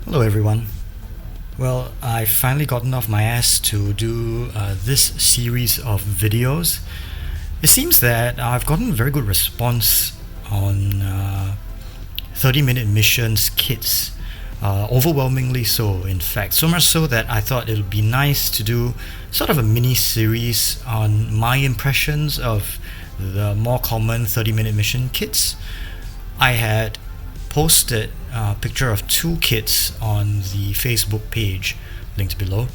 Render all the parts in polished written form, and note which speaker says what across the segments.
Speaker 1: Hello everyone. Well, I've finally gotten off my ass to do this series of videos. It seems that I've gotten a very good response on 30-minute missions kits. Overwhelmingly so, in fact. So much so that I thought it would be nice to do sort of a mini-series on my impressions of the more common 30-minute mission kits. I had posted a picture of two kits on the Facebook page, linked below,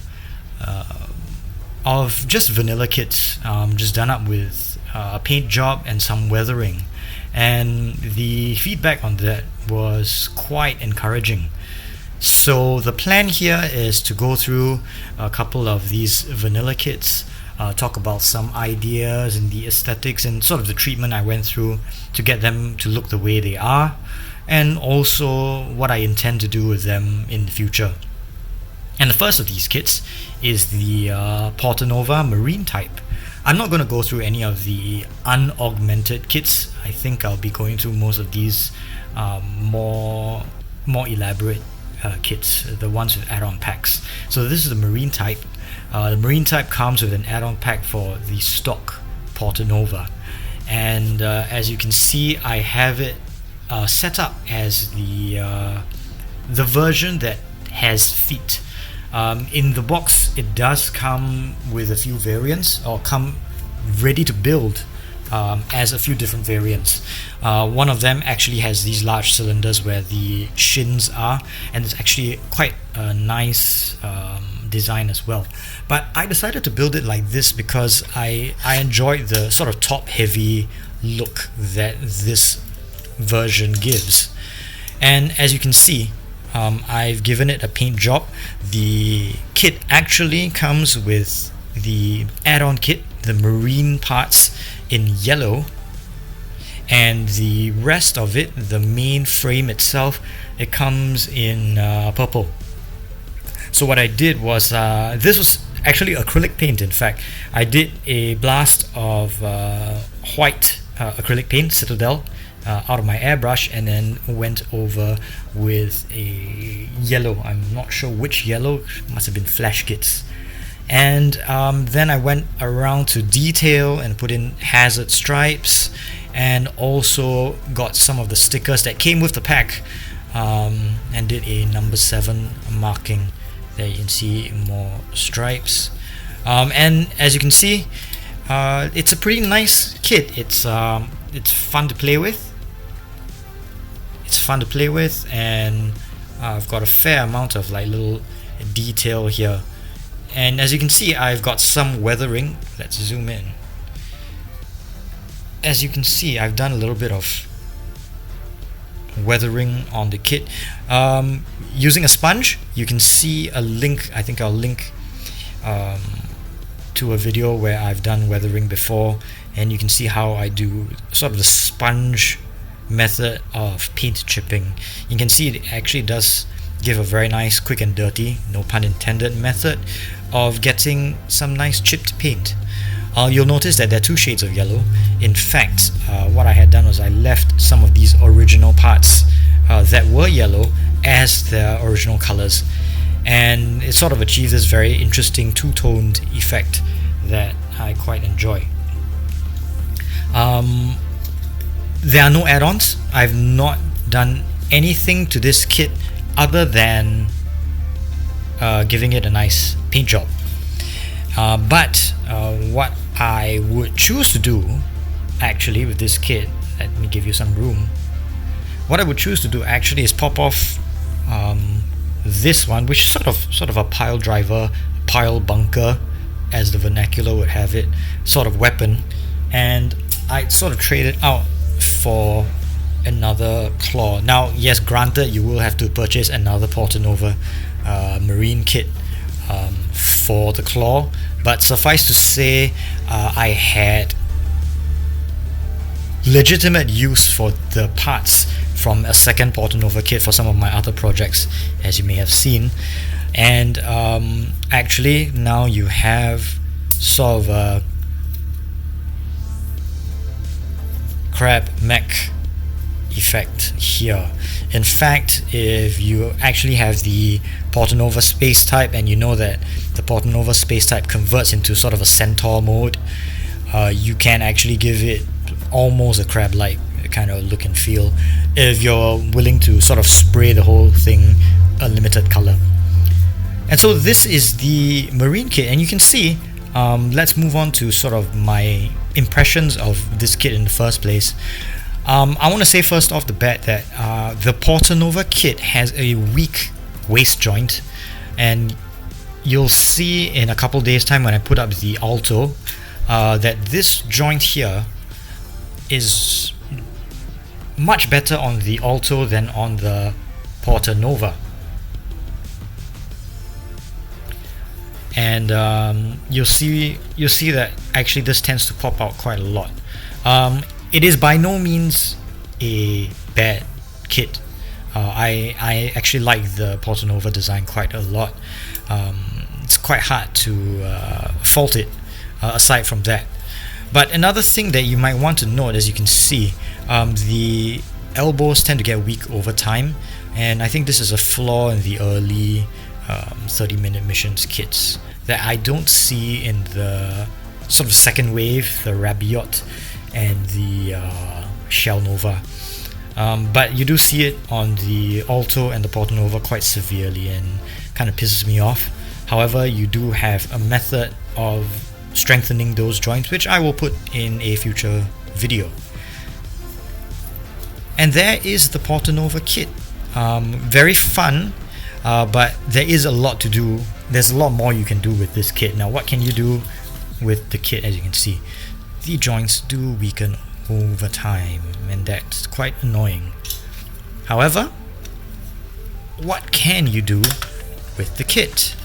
Speaker 1: of just vanilla kits, just done up with a paint job and some weathering. And the feedback on that was quite encouraging. So the plan here is to go through a couple of these vanilla kits, talk about some ideas and the aesthetics and sort of the treatment I went through to get them to look the way they are, and also what I intend to do with them in the future. And the first of these kits is the Portanova Marine type. I'm not going to go through any of the unaugmented kits. I think I'll be going through most of these more elaborate kits, the ones with add-on packs. So this is the Marine type. The Marine type comes with an add-on pack for the stock Portanova, and as you can see, I have it set up as the version that has feet. In the box, it does come with a few variants, or come ready to build as a few different variants. One of them actually has these large cylinders where the shins are, and it's actually quite a nice design as well. But I decided to build it like this because I enjoyed the sort of top heavy look that this version gives. And as you can see, I've given it a paint job. The kit actually comes with the add-on kit, the marine parts in yellow, and the rest of it, the main frame itself, it comes in purple. So what I did was, this was actually acrylic paint. In fact, I did a blast of white acrylic paint, Citadel, out of my airbrush, and then went over with a yellow. I'm not sure which yellow, must have been flash kits. And then I went around to detail and put in hazard stripes, and also got some of the stickers that came with the pack, and did a number 7 marking. There you can see more stripes, and as you can see, it's a pretty nice kit. It's fun to play with. And I've got a fair amount of like little detail here. And as you can see, I've got some weathering. Let's zoom in. As you can see, I've done a little bit of weathering on the kit using a sponge. You can see a link. I think I'll link to a video where I've done weathering before, and you can see how I do sort of the sponge method of paint chipping. You can see it actually does give a very nice, quick and dirty, no pun intended, method of getting some nice chipped paint. You'll notice that there are two shades of yellow. In fact, what I had done was I left some of these original parts that were yellow as their original colors, and it sort of achieved this very interesting two-toned effect that I quite enjoy. There are no add-ons. I've not done anything to this kit other than giving it a nice paint job. But what I would choose to do actually with this kit, let me give you some room. What I would choose to do actually is pop off this one, which is sort of a pile driver, pile bunker, as the vernacular would have it, sort of weapon, and I'd sort of trade it out for another claw. Now, yes, granted, you will have to purchase another Portanova Marine kit for the claw, but suffice to say, I had legitimate use for the parts from a second Portanova kit for some of my other projects, as you may have seen. And actually now you have sort of a crab mech effect here. In fact, if you actually have the Portanova space type, and you know that the Portanova space type converts into sort of a centaur mode, you can actually give it almost a crab-like kind of look and feel if you're willing to sort of spray the whole thing a limited color. And so this is the Marine kit, and you can see, let's move on to sort of my impressions of this kit in the first place. I want to say first off the bat that the Portanova kit has a weak waist joint, and you'll see in a couple days time when I put up the Alto that this joint here is much better on the Alto than on the Portanova. And you'll see that actually this tends to pop out quite a lot. It is by no means a bad kit. I actually like the Portanova design quite a lot. It's quite hard to fault it aside from that. But another thing that you might want to note, as you can see, the elbows tend to get weak over time, and I think this is a flaw in the early 30-minute missions kits that I don't see in the sort of second wave, the Rabiot and the Shell Nova. But you do see it on the Alto and the Portanova quite severely, and kind of pisses me off. However, you do have a method of strengthening those joints, which I will put in a future video. And there is the Portanova kit. Very fun, but there is a lot to do. There's a lot more you can do with this kit. Now, what can you do with the kit? As you can see, the joints do weaken over time, and that's quite annoying. However, what can you do with the kit?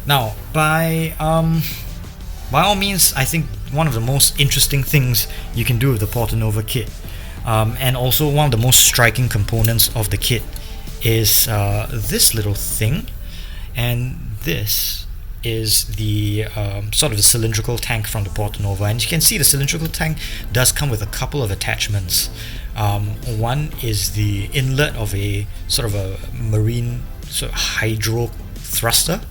Speaker 1: Now, by all means, I think one of the most interesting things you can do with the Portanova kit, and also one of the most striking components of the kit, is this little thing. And this is the sort of the cylindrical tank from the Portanova, and you can see the cylindrical tank does come with a couple of attachments. One is the inlet of a sort of a marine sort of hydro thruster,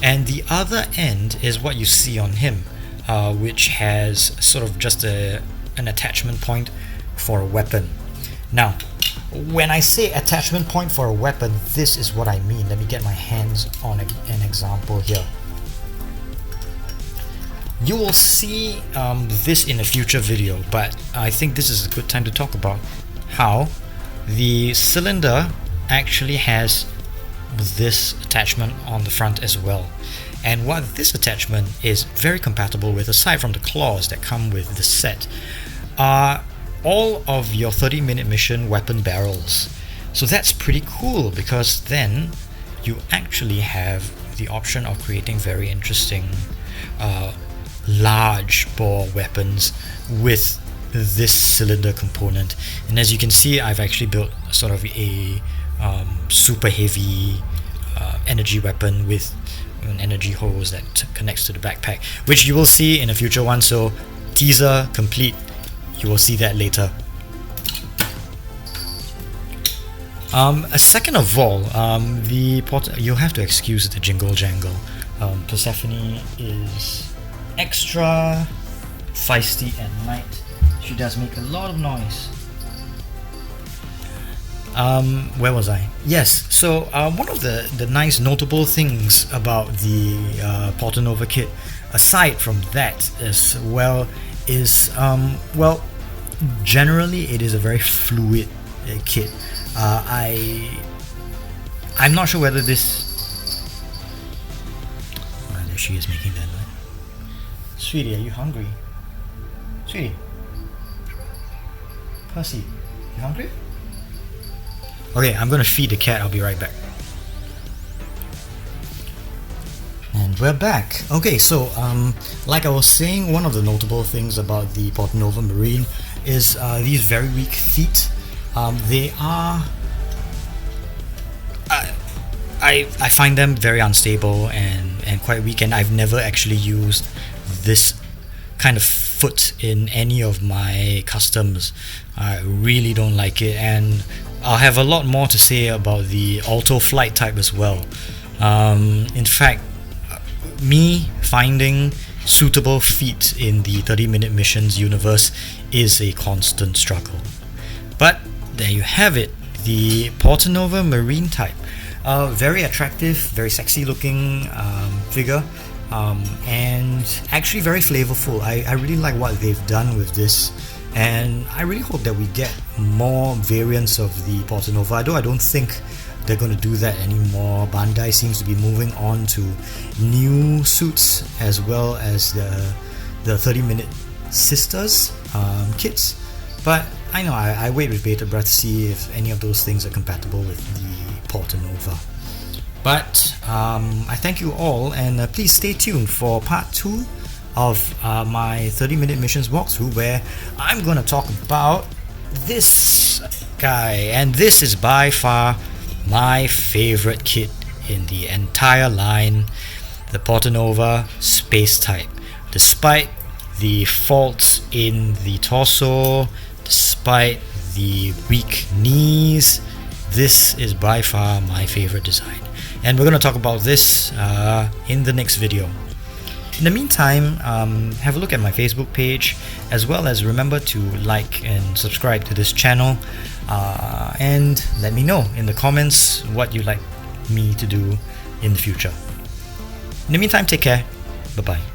Speaker 1: and the other end is what you see on him, which has sort of just an attachment point for a weapon. Now, when I say attachment point for a weapon, this is what I mean. Let me get my hands on an example here. You will see this in a future video, but I think this is a good time to talk about how the cylinder actually has this attachment on the front as well. And what this attachment is very compatible with, aside from the claws that come with the set, are all of your 30-minute mission weapon barrels. So that's pretty cool, because then you actually have the option of creating very interesting large bore weapons with this cylinder component. And as you can see, I've actually built sort of a super heavy energy weapon with an energy hose that connects to the backpack, which you will see in a future one. So teaser complete, you will see that later. Second of all, you'll have to excuse the jingle jangle. Persephone is extra feisty at night. She does make a lot of noise. Where was I? Yes, so one of the nice notable things about the Portanova kit, aside from that as well, is generally it is a very fluid kit. I'm not sure whether this... there she is making that noise. Sweetie, are you hungry? Sweetie? Percy, you hungry? Okay, I'm gonna feed the cat. I'll be right back. And we're back. Okay, so like I was saying, one of the notable things about the Portanova Marine is these very weak feet. They are... I find them very unstable and quite weak, and I've never actually used this kind of foot in any of my customs. I really don't like it, and I'll have a lot more to say about the auto flight type as well. In fact, me finding suitable feet in the 30-minute missions universe is a constant struggle. But there you have it, the Portanova Marine type. Very attractive, very sexy looking figure, and actually very flavorful. I really like what they've done with this, and I really hope that we get more variants of the Portanova, though I don't think they're going to do that anymore. Bandai seems to be moving on to new suits as well as the 30-minute sisters kits, but I know I wait with bated breath to see if any of those things are compatible with the Portanova. But I thank you all, and please stay tuned for part 2 of my 30-minute missions walkthrough, where I'm going to talk about this guy, and this is by far my favorite kit in the entire line, the Portanova Space type. Despite the faults in the torso, despite the weak knees, this is by far my favorite design, and we're going to talk about this in the next video. In the meantime, have a look at my Facebook page, as well as remember to like and subscribe to this channel, and let me know in the comments what you'd like me to do in the future. In the meantime, take care. Bye bye.